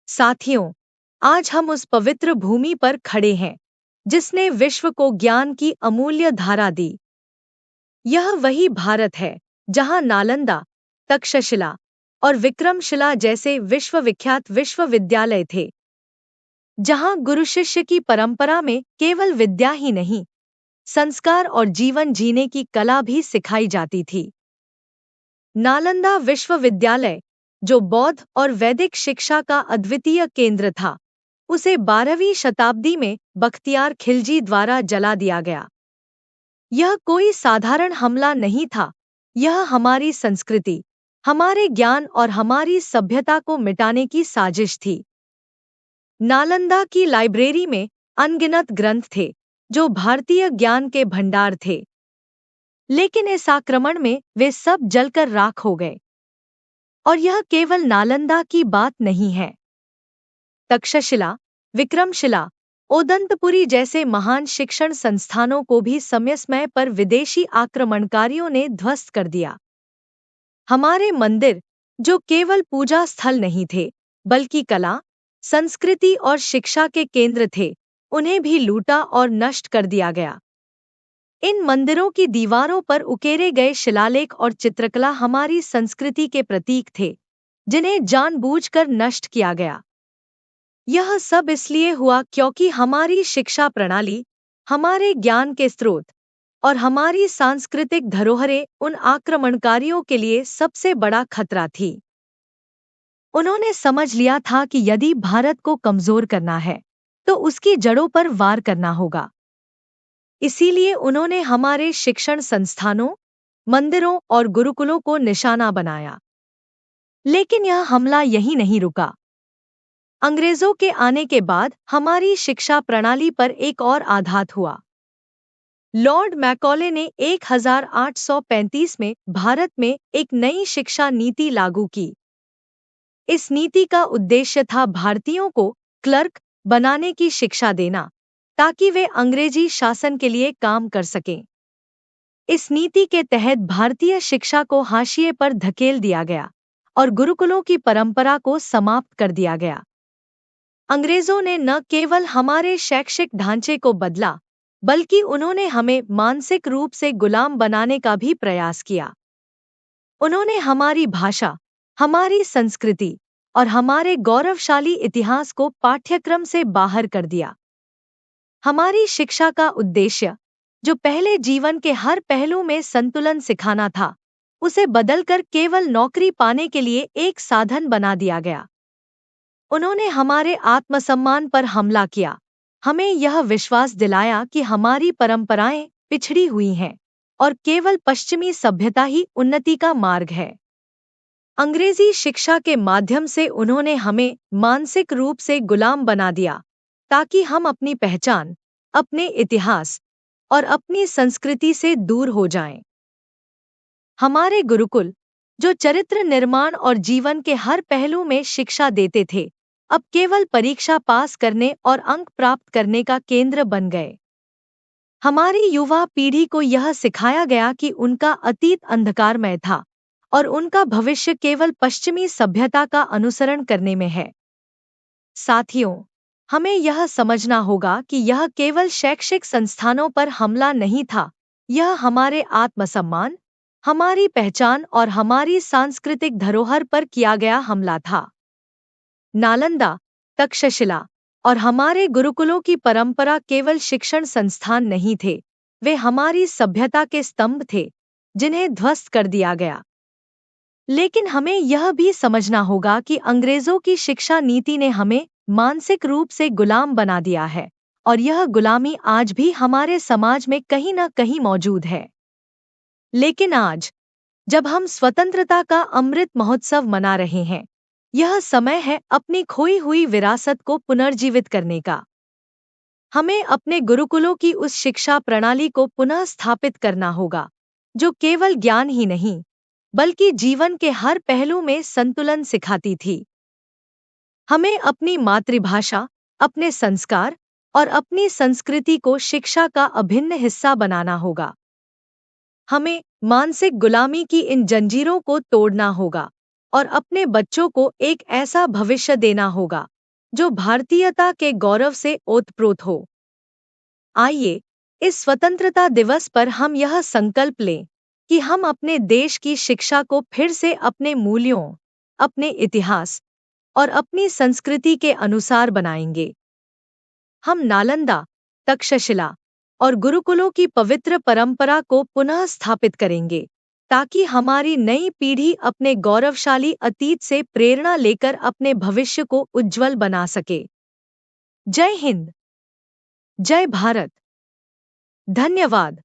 साथियों, आज हम उस पवित्र भूमि पर खड़े हैं जिसने विश्व को ज्ञान की अमूल्य धारा दी। यह वही भारत है जहां नालंदा, तक्षशिला और विक्रमशिला जैसे विश्वविख्यात विश्वविद्यालय थे, जहां गुरु शिष्य की परंपरा में केवल विद्या ही नहीं, संस्कार और जीवन जीने की कला भी सिखाई जाती थी। नालंदा विश्वविद्यालय, जो बौद्ध और वैदिक शिक्षा का अद्वितीय केंद्र था, उसे 12वीं शताब्दी में बख्तियार खिलजी द्वारा जला दिया गया। यह कोई साधारण हमला नहीं था, यह हमारी संस्कृति, हमारे ज्ञान और हमारी सभ्यता को मिटाने की साजिश थी। नालंदा की लाइब्रेरी में अनगिनत ग्रंथ थे, जो भारतीय ज्ञान के भंडार थे। लेकिन इस आक्रमण में वे सब जलकर राख हो गए। और यह केवल नालंदा की बात नहीं है। तक्षशिला, विक्रमशिला, ओदंतपुरी जैसे महान शिक्षण संस्थानों को भी समय समय पर विदेशी आक्रमणकारियों ने ध्वस्त कर दिया। हमारे मंदिर, जो केवल पूजा स्थल नहीं थे, बल्कि कला, संस्कृति और शिक्षा के केंद्र थे, उन्हें भी लूटा और नष्ट कर दिया गया। इन मंदिरों की दीवारों पर उकेरे गए शिलालेख और चित्रकला हमारी संस्कृति के प्रतीक थे, जिन्हें जानबूझकर नष्ट किया गया। यह सब इसलिए हुआ क्योंकि हमारी शिक्षा प्रणाली, हमारे ज्ञान के स्रोत और हमारी सांस्कृतिक धरोहरें उन आक्रमणकारियों के लिए सबसे बड़ा खतरा थी। उन्होंने समझ लिया था कि यदि भारत को कमजोर करना है, तो उसकी जड़ों पर वार करना होगा। इसीलिए उन्होंने हमारे शिक्षण संस्थानों, मंदिरों और गुरुकुलों को निशाना बनाया। लेकिन यह हमला यहीं नहीं रुका। अंग्रेजों के आने के बाद हमारी शिक्षा प्रणाली पर एक और आघात हुआ। लॉर्ड मैकॉले ने 1835 में भारत में एक नई शिक्षा नीति लागू की। इस नीति का उद्देश्य था भारतीयों को क्लर्क बनाने की शिक्षा देना, ताकि वे अंग्रेजी शासन के लिए काम कर सकें। इस नीति के तहत भारतीय शिक्षा को हाशिए पर धकेल दिया गया और गुरुकुलों की परंपरा को समाप्त कर दिया गया। अंग्रेजों ने न केवल हमारे शैक्षिक ढांचे को बदला, बल्कि उन्होंने हमें मानसिक रूप से गुलाम बनाने का भी प्रयास किया। उन्होंने हमारी भाषा, हमारी संस्कृति और हमारे गौरवशाली इतिहास को पाठ्यक्रम से बाहर कर दिया। हमारी शिक्षा का उद्देश्य, जो पहले जीवन के हर पहलू में संतुलन सिखाना था, उसे बदलकर केवल नौकरी पाने के लिए एक साधन बना दिया गया। उन्होंने हमारे आत्मसम्मान पर हमला किया, हमें यह विश्वास दिलाया कि हमारी परंपराएं पिछड़ी हुई हैं और केवल पश्चिमी सभ्यता ही उन्नति का मार्ग है। अंग्रेजी शिक्षा के माध्यम से उन्होंने हमें मानसिक रूप से गुलाम बना दिया, ताकि हम अपनी पहचान, अपने इतिहास और अपनी संस्कृति से दूर हो जाएं। हमारे गुरुकुल, जो चरित्र निर्माण और जीवन के हर पहलू में शिक्षा देते थे, अब केवल परीक्षा पास करने और अंक प्राप्त करने का केंद्र बन गए। हमारी युवा पीढ़ी को यह सिखाया गया कि उनका अतीत अंधकारमय था और उनका भविष्य केवल पश्चिमी सभ्यता का अनुसरण करने में है। साथियों, हमें यह समझना होगा कि यह केवल शैक्षिक संस्थानों पर हमला नहीं था, यह हमारे आत्मसम्मान, हमारी पहचान और हमारी सांस्कृतिक धरोहर पर किया गया हमला था। नालंदा, तक्षशिला और हमारे गुरुकुलों की परंपरा केवल शिक्षण संस्थान नहीं थे, वे हमारी सभ्यता के स्तंभ थे, जिन्हें ध्वस्त कर दिया गया। लेकिन हमें यह भी समझना होगा कि अंग्रेजों की शिक्षा नीति ने हमें मानसिक रूप से गुलाम बना दिया है, और यह गुलामी आज भी हमारे समाज में कहीं न कहीं मौजूद है। लेकिन आज, जब हम स्वतंत्रता का अमृत महोत्सव मना रहे हैं, यह समय है अपनी खोई हुई विरासत को पुनर्जीवित करने का। हमें अपने गुरुकुलों की उस शिक्षा प्रणाली को पुनः स्थापित करना होगा, जो केवल ज्ञान ही नहीं, बल्कि जीवन के हर पहलू में संतुलन सिखाती थी। हमें अपनी मातृभाषा, अपने संस्कार और अपनी संस्कृति को शिक्षा का अभिन्न हिस्सा बनाना होगा। हमें मानसिक गुलामी की इन जंजीरों को तोड़ना होगा और अपने बच्चों को एक ऐसा भविष्य देना होगा जो भारतीयता के गौरव से ओतप्रोत हो। आइए, इस स्वतंत्रता दिवस पर हम यह संकल्प लें कि हम अपने देश की शिक्षा को फिर से अपने मूल्यों, अपने इतिहास और अपनी संस्कृति के अनुसार बनाएंगे। हम नालंदा, तक्षशिला और गुरुकुलों की पवित्र परंपरा को पुनः स्थापित करेंगे, ताकि हमारी नई पीढ़ी अपने गौरवशाली अतीत से प्रेरणा लेकर अपने भविष्य को उज्जवल बना सके। जय हिंद, जय भारत। धन्यवाद।